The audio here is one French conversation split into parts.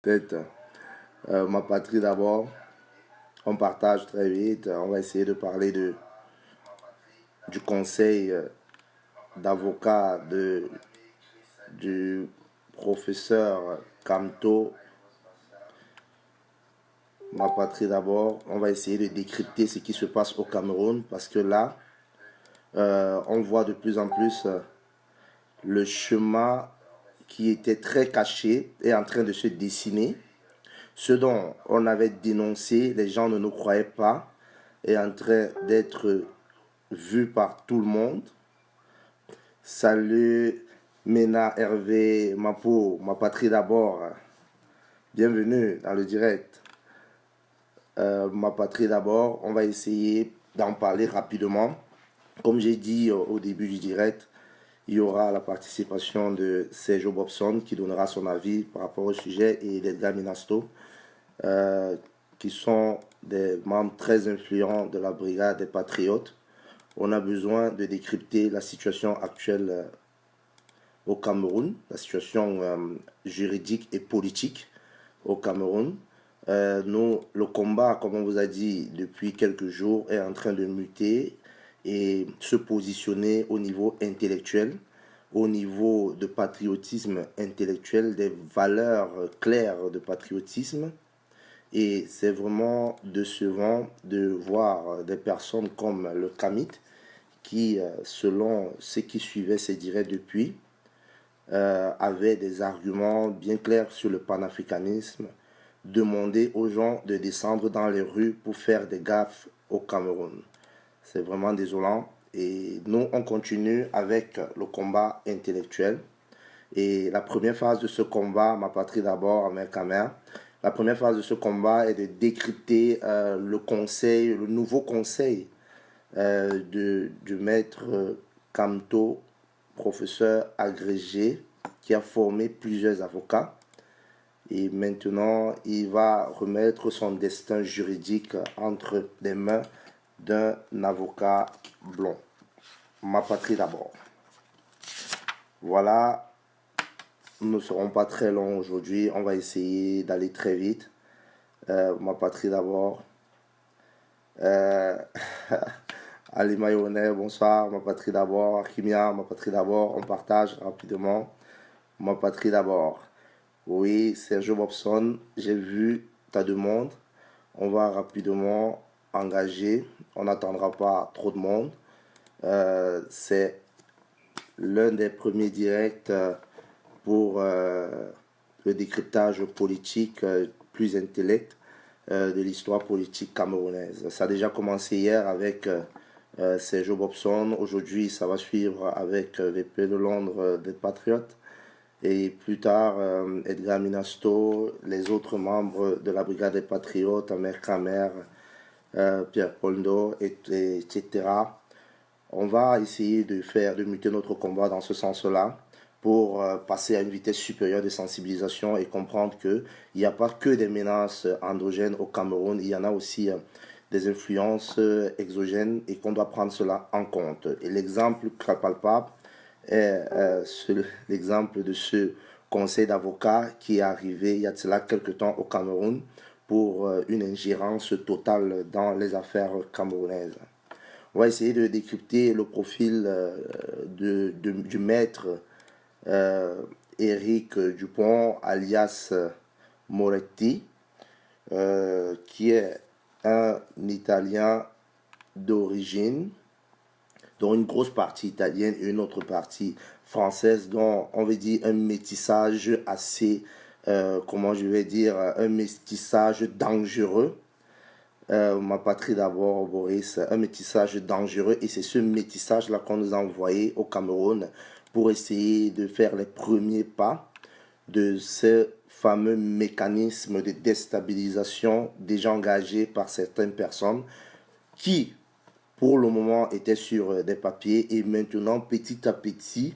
Peut-être ma patrie d'abord. On partage très vite. On va essayer de parler du conseil d'avocat du professeur Kamto. Ma patrie d'abord. On va essayer de décrypter ce qui se passe au Cameroun parce que là, on voit de plus en plus le chemin qui était très caché est en train de se dessiner. Ce dont on avait dénoncé, les gens ne nous croyaient pas, est en train d'être vu par tout le monde. Salut Mena, Hervé, Mapo, ma patrie d'abord. Bienvenue dans le direct. Ma patrie d'abord, on va essayer d'en parler rapidement. Comme j'ai dit au début du direct, il y aura la participation de Sergio Bobson qui donnera son avis par rapport au sujet et d'Edgar Minasto, qui sont des membres très influents de la brigade des patriotes. On a besoin de décrypter la situation actuelle au Cameroun, la situation juridique et politique au Cameroun. Nous, le combat, comme on vous a dit depuis quelques jours, est en train de muter et se positionner au niveau intellectuel, au niveau de patriotisme intellectuel, des valeurs claires de patriotisme. Et c'est vraiment décevant de voir des personnes comme le Kamit qui, selon ce qui suivait ces directs depuis, avait des arguments bien clairs sur le panafricanisme, demander aux gens de descendre dans les rues pour faire des gaffes au Cameroun. C'est vraiment désolant. Et nous, on continue avec le combat intellectuel. Et la première phase de ce combat, ma patrie d'abord, à Mercamer, la première phase de ce combat est de décrypter le conseil, le nouveau conseil du maître Kamto, professeur agrégé, qui a formé plusieurs avocats. Et maintenant, il va remettre son destin juridique entre les mains d'un avocat blond. Ma patrie d'abord. Voilà, nous ne serons pas très longs aujourd'hui. On va essayer d'aller très vite. Ma patrie d'abord. Ali Mayonnaise, bonsoir. Ma patrie d'abord. Kimia, ma patrie d'abord. On partage rapidement. Ma patrie d'abord. Oui, Sergio Bobson, j'ai vu ta demande. On va rapidement engager. On n'attendra pas trop de monde. C'est l'un des premiers directs pour le décryptage politique plus intellect de l'histoire politique camerounaise. Ça a déjà commencé hier avec Sergio Bobson. Aujourd'hui, ça va suivre avec VP de Londres des Patriotes. Et plus tard, Edgar Minasto, les autres membres de la Brigade des Patriotes, Amer Kramer, Pierre Poldo, etc. On va essayer de muter notre combat dans ce sens-là pour passer à une vitesse supérieure de sensibilisation et comprendre qu'il n'y a pas que des menaces endogènes au Cameroun, il y en a aussi des influences exogènes et qu'on doit prendre cela en compte. Et l'exemple palpable est l'exemple de ce conseil d'avocats qui est arrivé il y a de cela quelques temps au Cameroun pour une ingérence totale dans les affaires camerounaises. On va essayer de décrypter le profil du maître Éric Dupont, alias Moretti, qui est un Italien d'origine, dont une grosse partie italienne et une autre partie française, dont on veut dire un métissage assez, comment je vais dire, un métissage dangereux. Ma patrie d'abord, Boris, un métissage dangereux et c'est ce métissage-là qu'on nous a envoyé au Cameroun pour essayer de faire les premiers pas de ce fameux mécanisme de déstabilisation déjà engagé par certaines personnes qui, pour le moment, étaient sur des papiers et maintenant, petit à petit,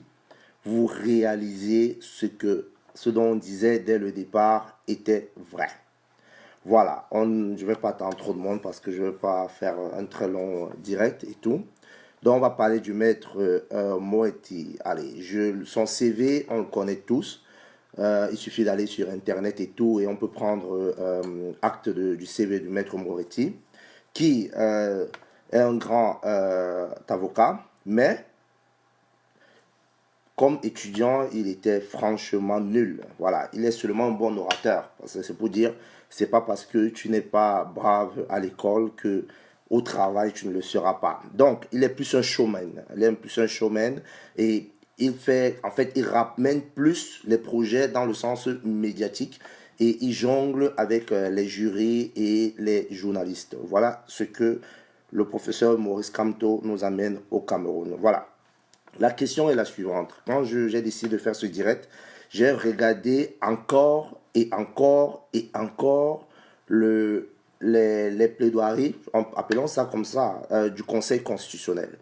vous réalisez ce dont on disait dès le départ était vrai. Voilà, je ne vais pas attendre trop de monde parce que je ne vais pas faire un très long direct et tout. Donc, on va parler du maître Moetti. Allez, son CV, on le connaît tous. Il suffit d'aller sur Internet et tout, et on peut prendre acte du CV du maître Moretti, qui est un grand avocat, mais comme étudiant, il était franchement nul. Voilà, il est seulement un bon orateur. C'est pour dire, c'est pas parce que tu n'es pas brave à l'école que au travail tu ne le seras pas. Donc, il est plus un showman. Il est plus un showman et il fait, en fait, il ramène plus les projets dans le sens médiatique et il jongle avec les jurys et les journalistes. Voilà ce que le professeur Maurice Kamto nous amène au Cameroun. Voilà. La question est la suivante. Quand j'ai décidé de faire ce direct, j'ai regardé encore et encore et encore les plaidoiries, appelons ça comme ça, du Conseil constitutionnel.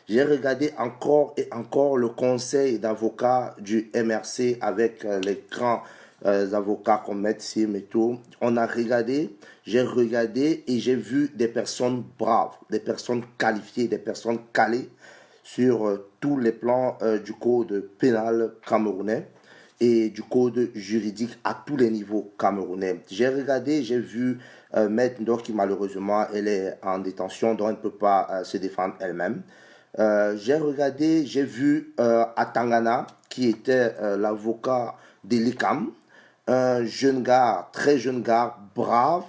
J'ai regardé encore et encore le conseil d'avocats du MRC avec les grands avocats comme Maître Sim et tout. On a regardé, j'ai regardé et j'ai vu des personnes braves, des personnes qualifiées, des personnes calées sur tous les plans du code pénal camerounais et du code juridique à tous les niveaux camerounais. J'ai regardé, j'ai vu Maître Ndor qui malheureusement elle est en détention, donc elle ne peut pas se défendre elle-même. J'ai regardé, j'ai vu Atangana qui était l'avocat de l'ICAM, un jeune gars, très jeune gars, brave,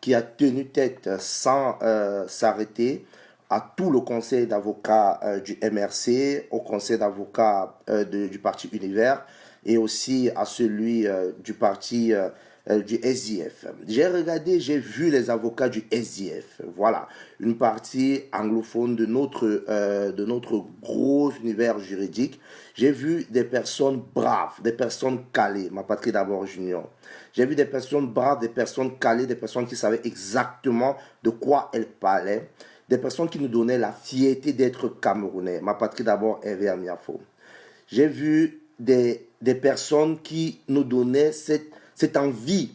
qui a tenu tête sans s'arrêter à tout le conseil d'avocats du MRC, au conseil d'avocats du parti Univers et aussi à celui du parti du SDF. J'ai regardé, j'ai vu les avocats du SDF. Voilà, une partie anglophone de notre gros univers juridique. J'ai vu des personnes braves, des personnes calées, ma patrie d'abord junior. J'ai vu des personnes braves, des personnes calées, des personnes qui savaient exactement de quoi elles parlaient. Des personnes qui nous donnaient la fierté d'être Camerounais. Ma patrie d'abord, Hervé Amiafo. J'ai vu des personnes qui nous donnaient cette envie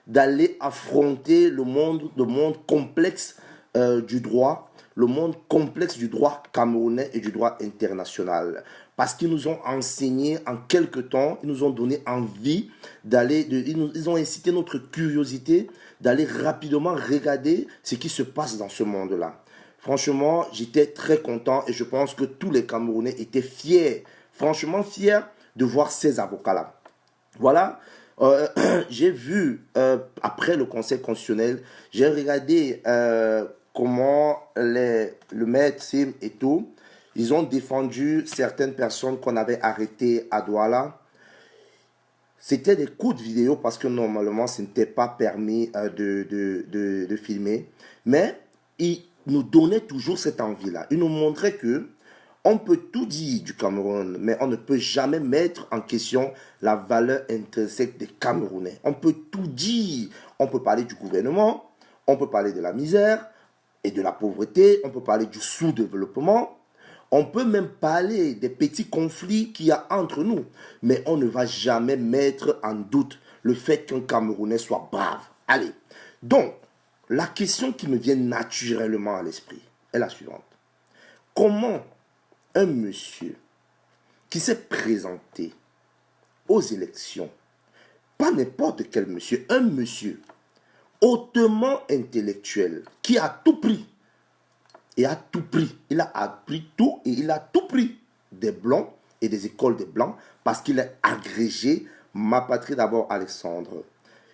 d'aller affronter le monde complexe du droit, le monde complexe du droit camerounais et du droit international. Parce qu'ils nous ont enseigné en quelque temps, ils nous ont donné envie d'aller, ils ont incité notre curiosité d'aller rapidement regarder ce qui se passe dans ce monde-là. Franchement, j'étais très content et je pense que tous les Camerounais étaient fiers, franchement fiers de voir ces avocats-là. Voilà, j'ai vu, après le Conseil constitutionnel, j'ai regardé comment le maître Sim et tout, ils ont défendu certaines personnes qu'on avait arrêtées à Douala. C'était des coups de vidéo parce que normalement, ce n'était pas permis de filmer. Mais ils nous donnaient toujours cette envie-là. Ils nous montraient que on peut tout dire du Cameroun, mais on ne peut jamais mettre en question la valeur intrinsèque des Camerounais. On peut tout dire. On peut parler du gouvernement, on peut parler de la misère et de la pauvreté, on peut parler du sous-développement. On peut même parler des petits conflits qu'il y a entre nous, mais on ne va jamais mettre en doute le fait qu'un Camerounais soit brave. Allez, donc, la question qui me vient naturellement à l'esprit est la suivante. Comment un monsieur qui s'est présenté aux élections, pas n'importe quel monsieur, un monsieur hautement intellectuel qui a tout pris, et a tout pris. Il a appris tout et il a tout pris des blancs et des écoles des blancs parce qu'il est agrégé. Ma patrie d'abord, Alexandre.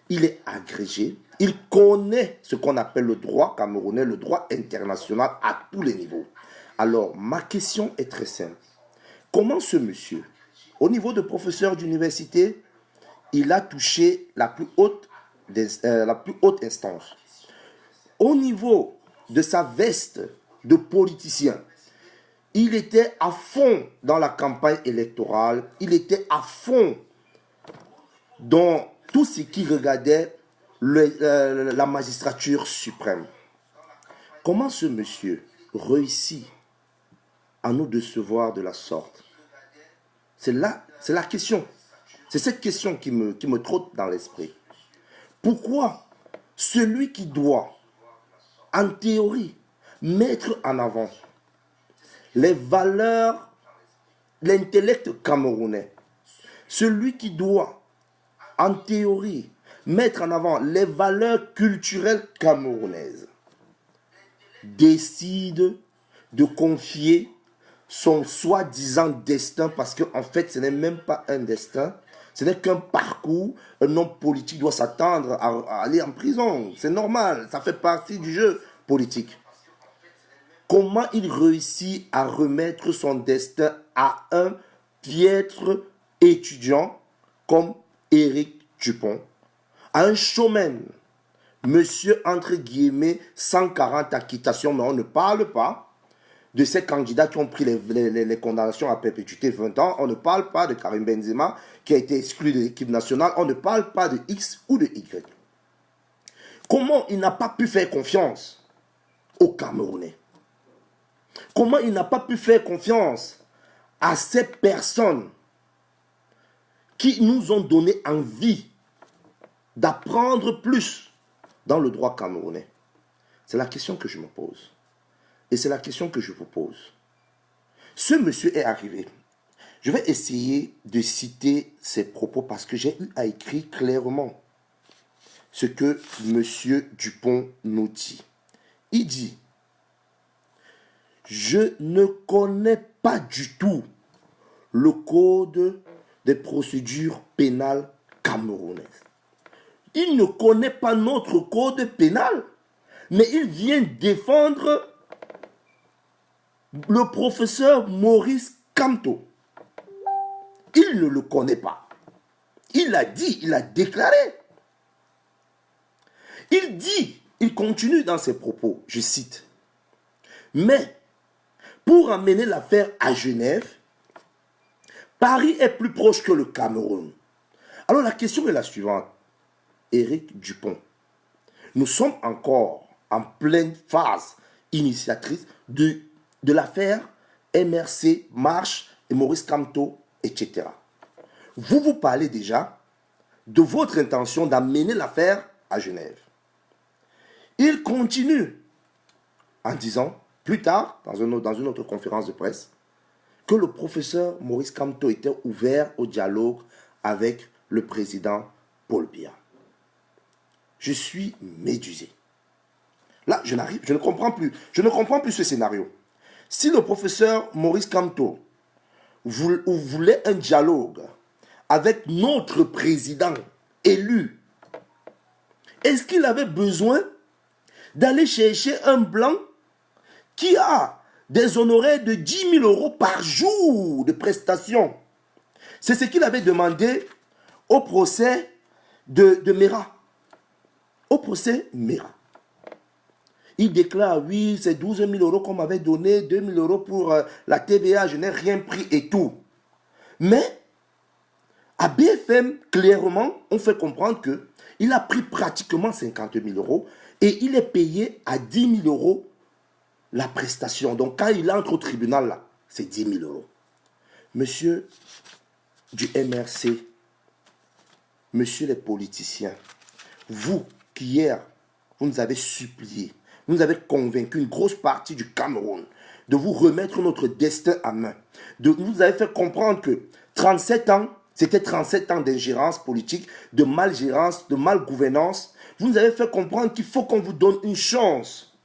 Il est agrégé. Il connaît ce qu'on appelle le droit camerounais, le droit international à tous les niveaux. Alors, ma question est très simple. Comment ce monsieur, au niveau de professeur d'université, il a touché la plus haute instance? Au niveau de sa veste de politicien, il était à fond dans la campagne électorale, il était à fond dans tout ce qui regardait la magistrature suprême. Comment ce monsieur réussit à nous décevoir de la sorte? C'est la question. C'est cette question qui me trotte dans l'esprit. Pourquoi celui qui doit, en théorie, mettre en avant les valeurs, l'intellect camerounais, celui qui doit, en théorie, mettre en avant les valeurs culturelles camerounaises, décide de confier son soi-disant destin, parce qu'en fait, ce n'est même pas un destin, ce n'est qu'un parcours. Un homme politique doit s'attendre à aller en prison. C'est normal, ça fait partie du jeu politique. Comment il réussit à remettre son destin à un piètre étudiant comme Éric Dupont, à un showman, monsieur entre guillemets 140 acquittations, mais on ne parle pas de ces candidats qui ont pris les condamnations à perpétuité 20 ans, on ne parle pas de Karim Benzema qui a été exclu de l'équipe nationale, on ne parle pas de X ou de Y. Comment il n'a pas pu faire confiance aux Camerounais? Comment il n'a pas pu faire confiance à ces personnes qui nous ont donné envie d'apprendre plus dans le droit camerounais? C'est la question que je me pose. Et c'est la question que je vous pose. Ce monsieur est arrivé. Je vais essayer de citer ses propos parce que j'ai eu à écrire clairement ce que monsieur Dupont nous dit. Il dit: je ne connais pas du tout le code des procédures pénales camerounaises. Il ne connaît pas notre code pénal, mais il vient défendre le professeur Maurice Kamto. Il ne le connaît pas. Il a dit, il a déclaré. Il dit, il continue dans ses propos, je cite: mais pour amener l'affaire à Genève, Paris est plus proche que le Cameroun. Alors la question est la suivante. Éric Dupont, nous sommes encore en pleine phase initiatrice de l'affaire MRC, Marche et Maurice Kamto, etc. Vous parlez déjà de votre intention d'amener l'affaire à Genève. Il continue en disant, plus tard, dans une autre conférence de presse, que le professeur Maurice Kamto était ouvert au dialogue avec le président Paul Biya. Je suis médusé. Là, je ne comprends plus. Je ne comprends plus ce scénario. Si le professeur Maurice Kamto voulait un dialogue avec notre président élu, est-ce qu'il avait besoin d'aller chercher un blanc qui a des honoraires de 10 000 euros par jour de prestations? C'est ce qu'il avait demandé au procès de Mera. Au procès Mera. Il déclare, oui, c'est 12 000 euros qu'on m'avait donné, 2 000 euros pour la TVA, je n'ai rien pris et tout. Mais, à BFM, clairement, on fait comprendre qu'il a pris pratiquement 50 000 euros et il est payé à 10 000 euros la prestation. Donc, quand il entre au tribunal, là, c'est 10 000 euros. Monsieur du MRC, monsieur les politiciens, vous qui hier, vous nous avez supplié, vous nous avez convaincu une grosse partie du Cameroun de vous remettre notre destin à main. Vous nous avez fait comprendre que 37 ans, c'était 37 ans d'ingérence politique, de malgérance, de malgouvernance. Vous nous avez fait comprendre qu'il faut qu'on vous donne une chance.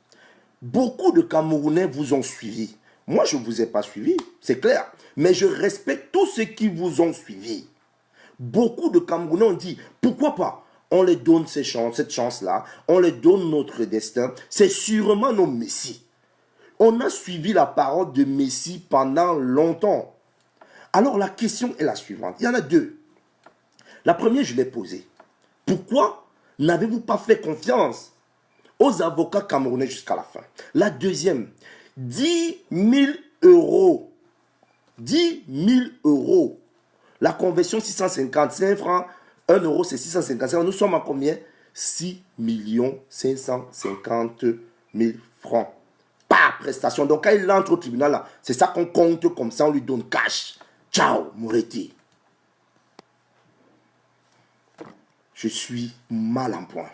Beaucoup de Camerounais vous ont suivi. Moi, je ne vous ai pas suivi, c'est clair. Mais je respecte tous ceux qui vous ont suivi. Beaucoup de Camerounais ont dit, pourquoi pas? On les donne cette chance-là, on les donne notre destin. C'est sûrement nos messies. On a suivi la parole de Messie pendant longtemps. Alors la question est la suivante. Il y en a deux. La première, je l'ai posée. Pourquoi n'avez-vous pas fait confiance aux avocats camerounais jusqu'à la fin? La deuxième, 10 000 euros. 10 000 euros. La conversion 655 francs, 1 euro c'est 655. Nous sommes à combien? 6 550 000 francs par prestation. Donc quand il entre au tribunal, là, c'est ça qu'on compte comme ça, on lui donne cash. Ciao, Moretti. Je suis mal en point,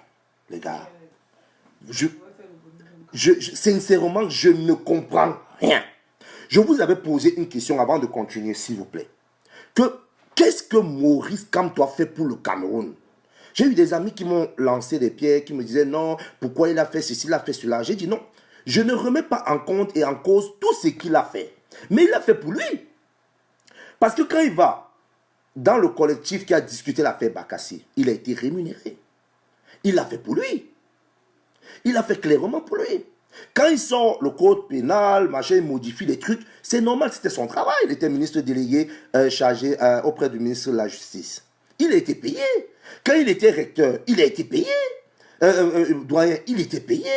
les gars. Sincèrement, je ne comprends rien. Je vous avais posé une question avant de continuer, s'il vous plaît. Que Qu'est-ce que Maurice Kamto a fait pour le Cameroun? J'ai eu des amis qui m'ont lancé des pierres, qui me disaient non, pourquoi il a fait ceci, il a fait cela. J'ai dit non, je ne remets pas en compte et en cause tout ce qu'il a fait. Mais il l'a fait pour lui. Parce que quand il va dans le collectif qui a discuté l'affaire Bakassi, il a été rémunéré. Il l'a fait pour lui. Il l'a fait clairement pour lui. Quand il sort le code pénal, machin, il modifie les trucs, c'est normal, c'était son travail. Il était ministre délégué chargé auprès du ministre de la Justice. Il a été payé. Quand il était recteur, il a été payé. Doyen, il était payé.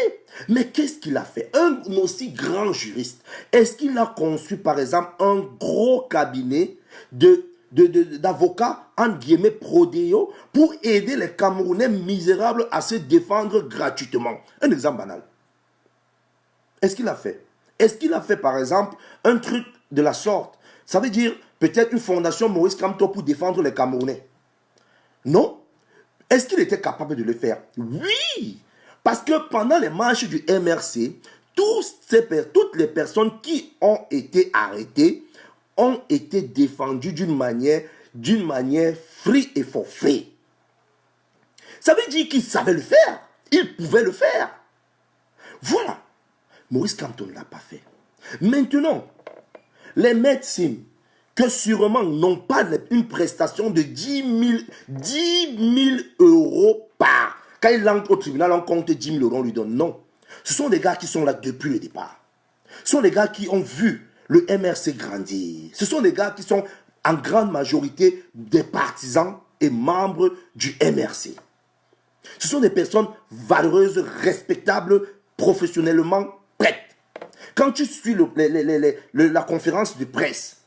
Mais qu'est-ce qu'il a fait? Un aussi grand juriste, est-ce qu'il a conçu, par exemple, un gros cabinet d'avocats, entre guillemets, prodéo, pour aider les Camerounais misérables à se défendre gratuitement? Un exemple banal. Est-ce qu'il a fait? Est-ce qu'il a fait, par exemple, un truc de la sorte? Ça veut dire peut-être une fondation Maurice Kamto pour défendre les Camerounais. Non? Est-ce qu'il était capable de le faire? Oui! Parce que pendant les marches du MRC, toutes les personnes qui ont été arrêtées ont été défendues d'une manière free et for free. Ça veut dire qu'il savait le faire. Il pouvait le faire. Voilà. Maurice Kamto ne l'a pas fait. Maintenant, les médecins que sûrement n'ont pas une prestation de 10 000 euros par. Quand il entre au tribunal, on compte 10 000 euros, on lui donne. Non. Ce sont des gars qui sont là depuis le départ. Ce sont des gars qui ont vu le MRC grandir. Ce sont des gars qui sont en grande majorité des partisans et membres du MRC. Ce sont des personnes valeureuses, respectables, professionnellement prêtes. Quand tu suis la conférence de presse,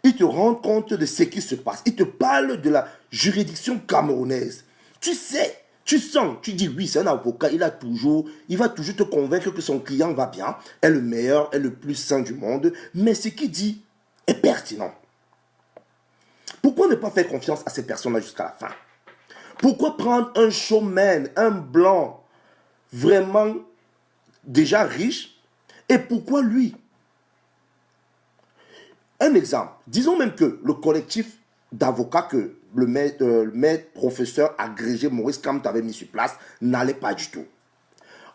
ils te rendent compte de ce qui se passe. Ils te parlent de la juridiction camerounaise. Tu sais, tu sens, tu dis oui, c'est un avocat, il va toujours te convaincre que son client va bien, est le meilleur, est le plus sain du monde, mais ce qu'il dit est pertinent. Pourquoi ne pas faire confiance à ces personnes-là jusqu'à la fin? Pourquoi prendre un showman, un blanc, vraiment déjà riche, et pourquoi lui? Un exemple, disons même que le collectif d'avocats que le maître professeur agrégé Maurice Kamto avait mis sur place n'allait pas du tout.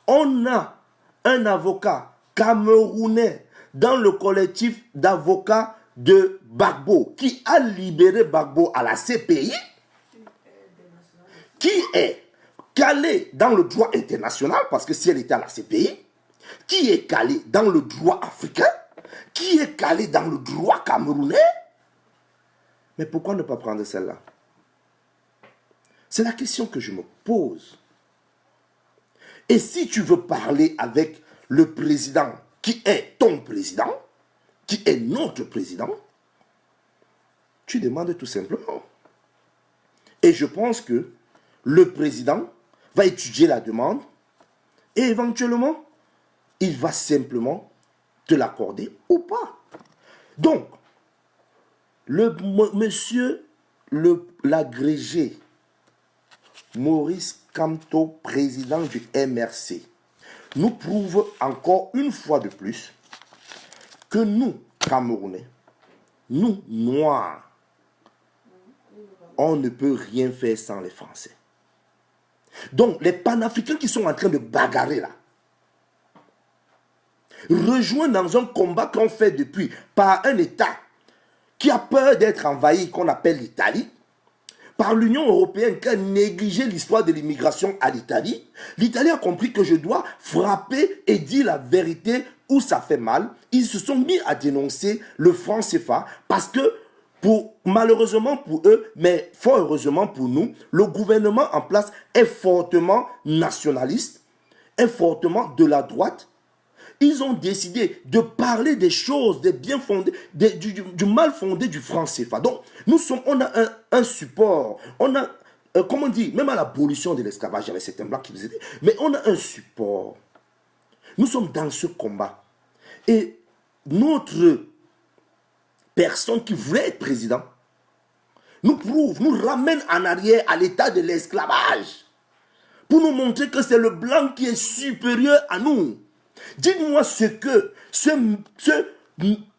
On a un avocat camerounais dans le collectif d'avocats de Gbagbo qui a libéré Gbagbo à la CPI, qui est calé dans le droit international, parce que si elle était à la CPI, qui est calé dans le droit africain, qui est calé dans le droit camerounais. Mais pourquoi ne pas prendre celle-là? C'est la question que je me pose. Et si tu veux parler avec le président, qui est ton président, qui est notre président, tu demandes tout simplement. Et je pense que le président va étudier la demande et éventuellement, il va simplement te l'accorder ou pas. Donc, l'agrégé Maurice Kamto, président du MRC, nous prouve encore une fois de plus que nous, Camerounais, nous, Noirs, on ne peut rien faire sans les Français. Donc, les panafricains qui sont en train de bagarrer là, rejoints dans un combat qu'on fait depuis par un État qui a peur d'être envahi, qu'on appelle l'Italie, par l'Union européenne qui a négligé l'histoire de l'immigration à l'Italie. L'Italie a compris que je dois frapper et dire la vérité où ça fait mal. Ils se sont mis à dénoncer le franc CFA parce que, malheureusement pour eux, mais fort heureusement pour nous, le gouvernement en place est fortement nationaliste, est fortement de la droite. Ils ont décidé de parler des choses, des bien fondés, du mal fondé du franc CFA. Donc, on a un support, on a, comment dire, même à l'abolition de l'esclavage, il y avait certains blancs qui nous aidaient, mais on a un support. Nous sommes dans ce combat. Et notre personne qui voulait être président nous ramène en arrière à l'état de l'esclavage pour nous montrer que c'est le blanc qui est supérieur à nous. Dites-moi ce que ce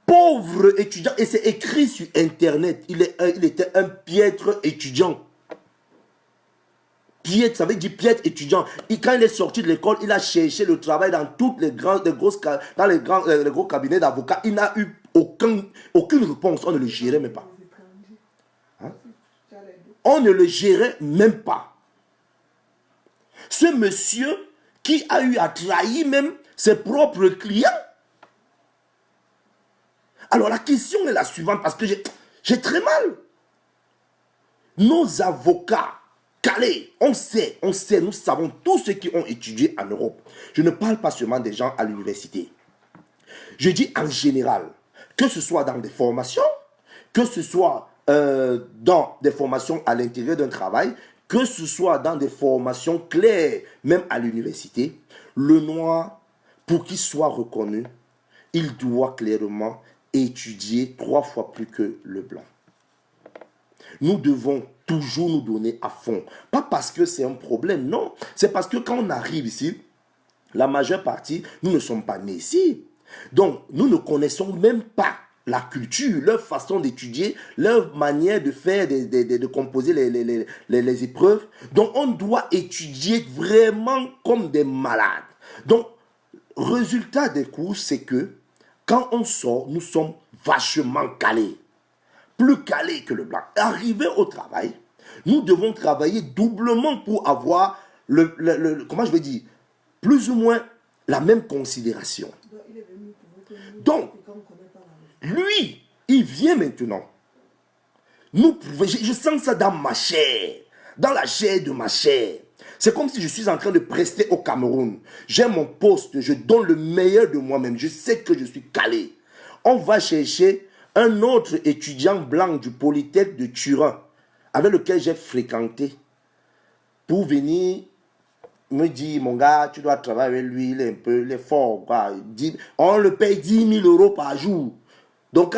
Pauvre étudiant, et c'est écrit sur Internet, il était un piètre étudiant. Piètre, ça veut dire piètre étudiant. Quand il est sorti de l'école, il a cherché le travail dans toutes les gros cabinets d'avocats. Il n'a eu aucune réponse. On ne le gérait même pas. Hein? On ne le gérait même pas. Ce monsieur qui a eu à trahir même ses propres clients. Alors la question est la suivante, parce que j'ai très mal. Nos avocats calés, on sait, nous savons tous ceux qui ont étudié en Europe. Je ne parle pas seulement des gens à l'université. Je dis en général, que ce soit dans des formations, que ce soit dans des formations à l'intérieur d'un travail, que ce soit dans des formations claires, même à l'université, le noir, pour qu'il soit reconnu, il doit clairement étudier 3 fois plus que le blanc. Nous devons toujours nous donner à fond. Pas parce que c'est un problème, non. C'est parce que quand on arrive ici, la majeure partie, nous ne sommes pas nés ici. Donc, nous ne connaissons même pas la culture, leur façon d'étudier, leur manière de faire, de composer les épreuves. Donc, on doit étudier vraiment comme des malades. Donc, résultat des cours, c'est que quand on sort, nous sommes vachement calés. Plus calés que le blanc. Arrivé au travail, nous devons travailler doublement pour avoir comment je vais dire, plus ou moins la même considération. Donc, lui, il vient maintenant. Je sens ça dans ma chair, dans la chair de ma chair. C'est comme si je suis en train de prester au Cameroun. J'ai mon poste, je donne le meilleur de moi-même. Je sais que je suis calé. On va chercher un autre étudiant blanc du Polytech de Turin, avec lequel j'ai fréquenté, pour venir me dire, mon gars, tu dois travailler avec lui, il est fort, quoi. On le paye 10 000 euros par jour. Donc,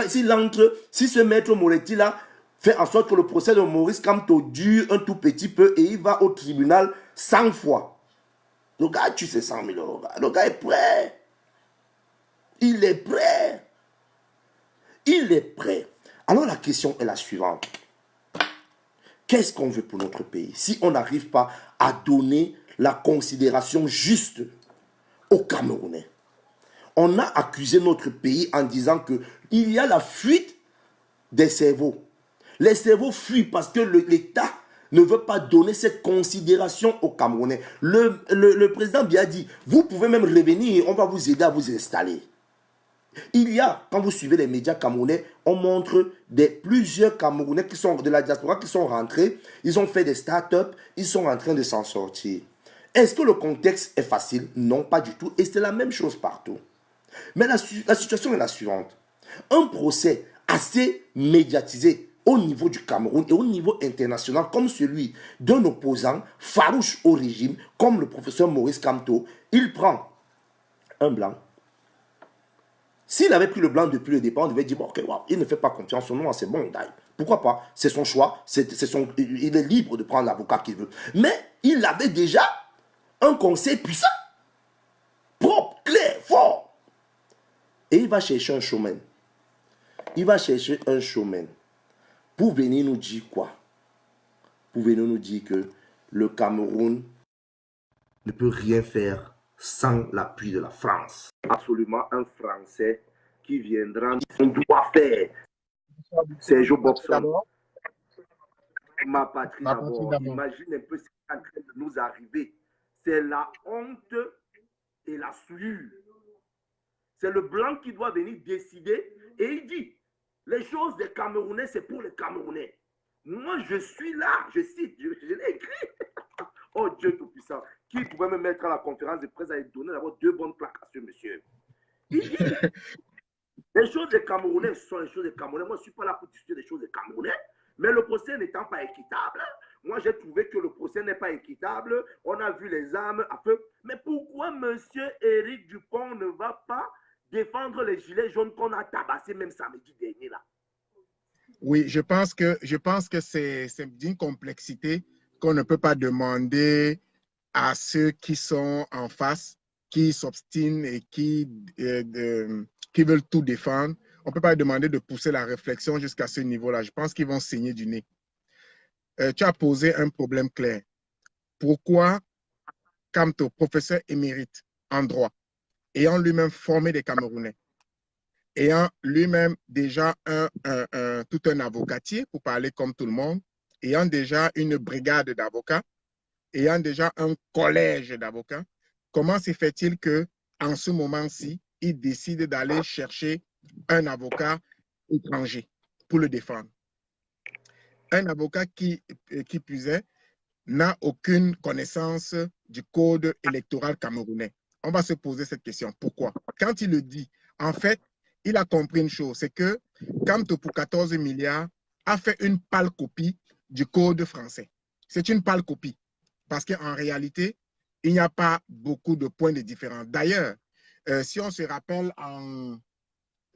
si ce maître Moretti-là fait en sorte que le procès de Maurice Kamto dure un tout petit peu et il va au tribunal 100 fois. Le gars tue ses 100 000 euros. Le gars est prêt. Il est prêt. Il est prêt. Alors la question est la suivante. Qu'est-ce qu'on veut pour notre pays si on n'arrive pas à donner la considération juste aux Camerounais? On a accusé notre pays en disant qu'il y a la fuite des cerveaux. Les cerveaux fuient parce que l'État ne veut pas donner cette considération aux Camerounais. Le président Biya dit, vous pouvez même revenir, on va vous aider à vous installer. Il y a, quand vous suivez les médias camerounais, on montre plusieurs Camerounais qui sont de la diaspora, qui sont rentrés, ils ont fait des start-up, ils sont en train de s'en sortir. Est-ce que le contexte est facile? Non, pas du tout. Et c'est la même chose partout. Mais la situation est la suivante. Un procès assez médiatisé au niveau du Cameroun et au niveau international, comme celui d'un opposant farouche au régime, comme le professeur Maurice Kamto, il prend un blanc. S'il avait pris le blanc depuis le départ, on devait dire, bon, ok, wow, il ne fait pas confiance au nom, c'est bon, pourquoi pas? C'est son choix, il est libre de prendre l'avocat qu'il veut. Mais il avait déjà un conseil puissant, propre, clair, fort. Et il va chercher un showman. Il va chercher un showman pour venir nous dire quoi? Pour venir nous dire que le Cameroun ne peut rien faire sans l'appui de la France. Absolument un Français qui viendra, on doit faire. Sergio Bobson. Ma patrie d'abord. Imagine un peu ce qui est en train de nous arriver. C'est la honte et la souillure. C'est le blanc qui doit venir décider et il dit, les choses des Camerounais, c'est pour les Camerounais. Moi, je suis là, je cite, je l'ai écrit. Oh Dieu Tout-Puissant, qui pouvait me mettre à la conférence de presse et donner d'abord 2 bonnes plaques à ce monsieur. Il dit, les choses des Camerounais sont les choses des Camerounais. Moi, je ne suis pas là pour discuter des choses des Camerounais, mais le procès n'étant pas équitable, moi, j'ai trouvé que le procès n'est pas équitable. On a vu les armes à feu. Mais pourquoi monsieur Éric Dupont ne va pas défendre les gilets jaunes qu'on a tabassés même samedi dernier là? Oui, je pense que c'est d'une complexité qu'on ne peut pas demander à ceux qui sont en face, qui s'obstinent et qui veulent tout défendre. on ne peut pas demander de pousser la réflexion jusqu'à ce niveau-là. Je pense qu'ils vont saigner du nez. Tu as posé un problème clair. Pourquoi Kamto, professeur émérite en droit, ayant lui-même formé des Camerounais, ayant lui-même déjà tout un avocatier, pour parler comme tout le monde, ayant déjà une brigade d'avocats, ayant déjà un collège d'avocats, comment se fait-il que en ce moment-ci, il décide d'aller chercher un avocat étranger pour le défendre? Un avocat qui plus est, n'a aucune connaissance du code électoral camerounais. On va se poser cette question. Pourquoi? Quand il le dit, en fait, il a compris une chose, c'est que Kamto pour 14 milliards a fait une pâle copie du code français. C'est une pâle copie parce qu'en réalité, il n'y a pas beaucoup de points de différence. D'ailleurs, si on se rappelle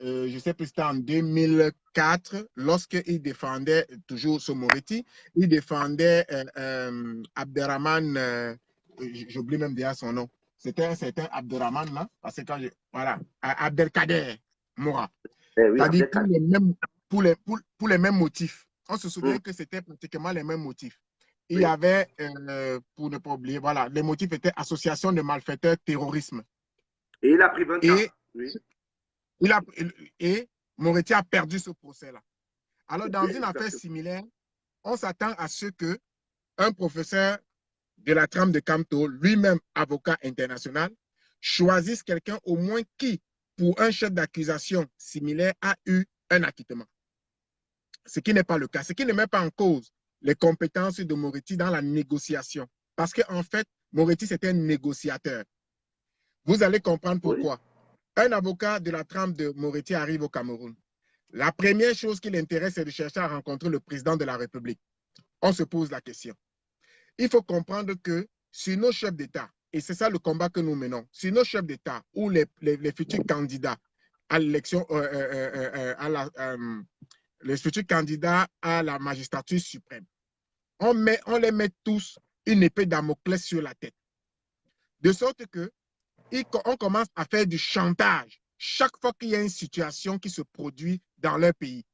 je ne sais plus, c'était en 2004, lorsqu'il défendait, toujours Somoriti, il défendait Abderrahmane, j'oublie même déjà son nom. C'était un certain Abderrahmane, là, parce que voilà, Abdelkader Moura. Eh oui, C'est-à-dire pour les mêmes motifs. On se souvient que c'était pratiquement les mêmes motifs. Il y avait, pour ne pas oublier, voilà, les motifs étaient association de malfaiteurs, terrorisme. Et il a pris 20 ans. Oui. Et Moretti a perdu ce procès-là. Alors, dans une affaire Exactement. similaire, on s'attend à ce qu'un professeur de la trame de Kamto, lui-même avocat international, choisisse quelqu'un au moins qui, pour un chef d'accusation similaire, a eu un acquittement. Ce qui n'est pas le cas. Ce qui ne met pas en cause les compétences de Moretti dans la négociation. Parce qu'en fait, Moretti, c'était un négociateur. Vous allez comprendre pourquoi. Oui. Un avocat de la trame de Moretti arrive au Cameroun. La première chose qui l'intéresse, c'est de chercher à rencontrer le président de la République. On se pose la question. Il faut comprendre que sur nos chefs d'État, et c'est ça le combat que nous menons, sur nos chefs d'État ou les futurs candidats à l'élection, les futurs candidats à la magistrature suprême, on les met tous une épée Damoclès sur la tête. De sorte que on commence à faire du chantage chaque fois qu'il y a une situation qui se produit dans leur pays.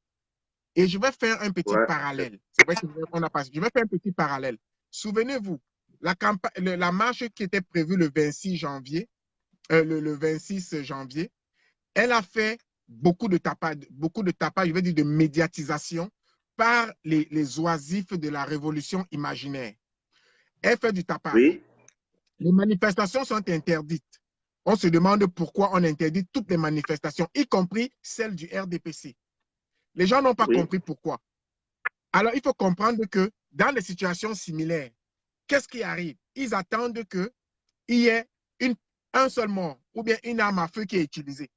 Et je vais faire un petit parallèle. C'est vrai qu'on a passé. Je vais faire un petit parallèle. Souvenez-vous, la marche qui était prévue le 26 janvier, le 26 janvier, elle a fait beaucoup de tapage, je vais dire de médiatisation par les oisifs de la révolution imaginaire. Elle fait du tapage. Oui. Les manifestations sont interdites. On se demande pourquoi on interdit toutes les manifestations, y compris celles du RDPC. Les gens n'ont pas compris pourquoi. Alors, il faut comprendre que dans les situations similaires, qu'est-ce qui arrive? Ils attendent qu'il y ait un seul mort ou bien une arme à feu qui est utilisée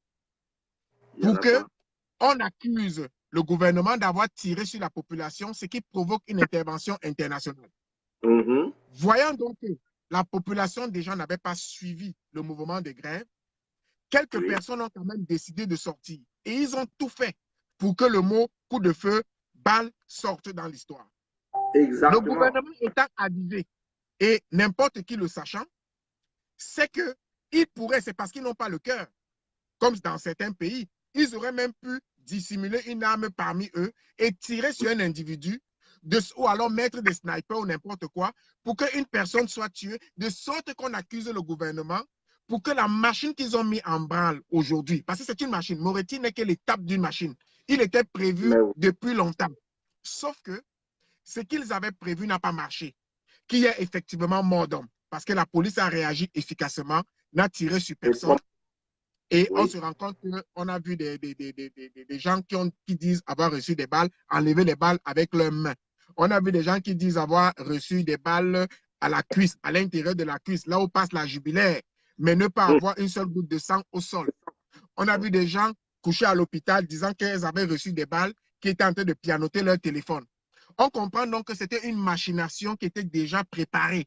pour qu'on accuse le gouvernement d'avoir tiré sur la population, ce qui provoque une intervention internationale. Voyant donc que la population déjà n'avait pas suivi le mouvement de grève, quelques personnes ont quand même décidé de sortir. Et ils ont tout fait pour que le mot coup de feu, balle sorte dans l'histoire. Le gouvernement étant avisé, et n'importe qui le sachant, c'est qu'ils pourraient, c'est parce qu'ils n'ont pas le cœur, comme dans certains pays, ils auraient même pu dissimuler une arme parmi eux et tirer sur un individu, ou alors mettre des snipers ou n'importe quoi, pour qu'une personne soit tuée, de sorte qu'on accuse le gouvernement, pour que la machine qu'ils ont mis en branle aujourd'hui, parce que c'est une machine, Moretti n'est que l'étape d'une machine, il était prévu depuis longtemps. Sauf que ce qu'ils avaient prévu n'a pas marché, qu'il y ait effectivement mort d'homme, parce que la police a réagi efficacement, n'a tiré sur personne. Et on se rend compte qu'on a vu des gens qui disent avoir reçu des balles, enlever les balles avec leurs mains. On a vu des gens qui disent avoir reçu des balles à la cuisse, à l'intérieur de la cuisse, là où passe la jugulaire, mais ne pas avoir une seule goutte de sang au sol. On a vu des gens couchés à l'hôpital disant qu'ils avaient reçu des balles qui étaient en train de pianoter leur téléphone. On comprend donc que c'était une machination qui était déjà préparée.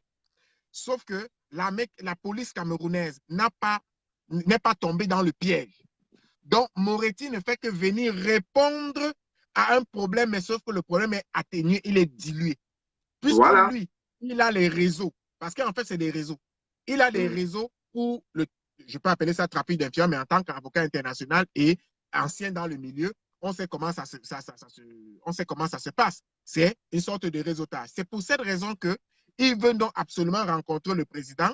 Sauf que la police camerounaise n'est pas tombée dans le piège. Donc, Moretti ne fait que venir répondre à un problème, mais sauf que le problème est atténué, il est dilué. Puisque lui, il a les réseaux, parce qu'en fait, c'est des réseaux. Il a des réseaux où, je peux appeler ça trafic d'influence, mais en tant qu'avocat international et anciens dans le milieu, on sait comment on sait comment ça se passe. C'est une sorte de réseautage. C'est pour cette raison qu'ils veulent donc absolument rencontrer le président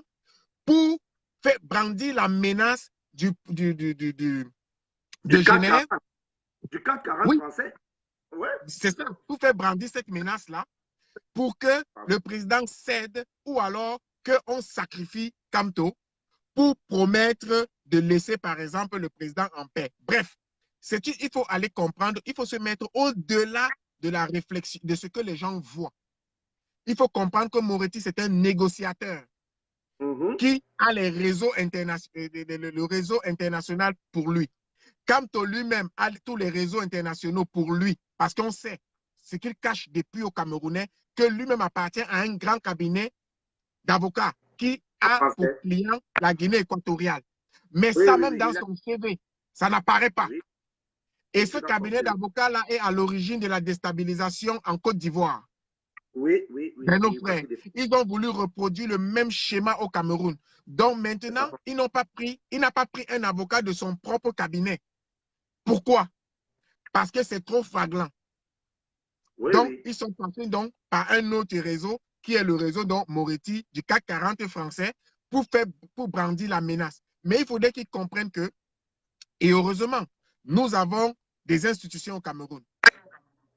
pour faire brandir la menace de Genève. Du CAC 40 oui, français. Ouais. C'est ça, pour faire brandir cette menace-là, pour que le président cède ou alors qu'on sacrifie Kamto pour promettre de laisser, par exemple, le président en paix. Bref, il faut aller comprendre, il faut se mettre au-delà de la réflexion, de ce que les gens voient. Il faut comprendre que Moretti, c'est un négociateur qui a le réseau international pour lui. Kamto lui-même a tous les réseaux internationaux pour lui, parce qu'on sait ce qu'il cache depuis au Camerounais, que lui-même appartient à un grand cabinet d'avocats qui a pour client la Guinée équatoriale. Mais ça, même dans son CV, ça n'apparaît pas. Et ce cabinet d'avocats-là est à l'origine de la déstabilisation en Côte d'Ivoire. De nos frères. Ils ont voulu reproduire le même schéma au Cameroun. Donc maintenant, il n'a pas pris un avocat de son propre cabinet. Pourquoi? Parce que c'est trop flaglant. Donc, ils sont passés donc par un autre réseau, qui est le réseau donc Moretti du CAC 40 français, pour brandir la menace. Mais il faudrait qu'ils comprennent que, et heureusement, nous avons des institutions au Cameroun.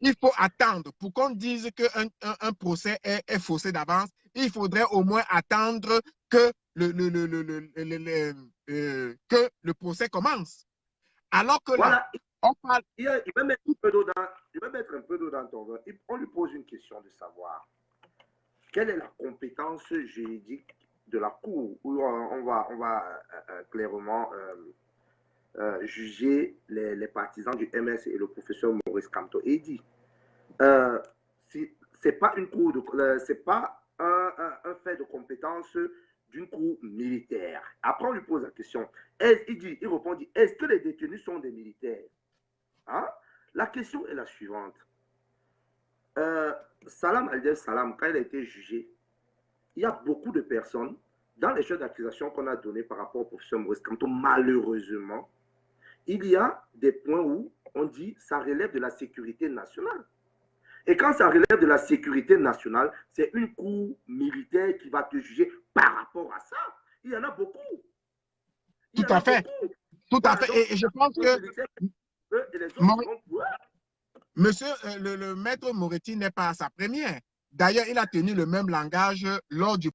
Il faut attendre pour qu'on dise qu'un procès est faussé d'avance. Il faudrait au moins attendre que le procès commence. Alors que là, on parle... Il va mettre un peu d'eau dans ton vin. On lui pose une question de savoir quelle est la compétence juridique de la Cour où on va clairement juger les partisans du MS et le professeur Maurice Kamto. Et il dit c'est pas une cour c'est pas un fait de compétence d'une cour militaire. Après, on lui pose la question. Il répond, est-ce que les détenus sont des militaires? Hein? La question est la suivante. Salam Al-Salam, quand il a été jugé, il y a beaucoup de personnes, dans les chefs d'accusation qu'on a donnés par rapport au professeur Maurice Kamto, malheureusement, il y a des points où on dit ça relève de la sécurité nationale. Et quand ça relève de la sécurité nationale, c'est une cour militaire qui va te juger par rapport à ça. Il y en a beaucoup. Tout à fait. Tout à fait. Et je pense que monsieur, le maître Moretti n'est pas à sa première. D'ailleurs, il a tenu le même langage lors du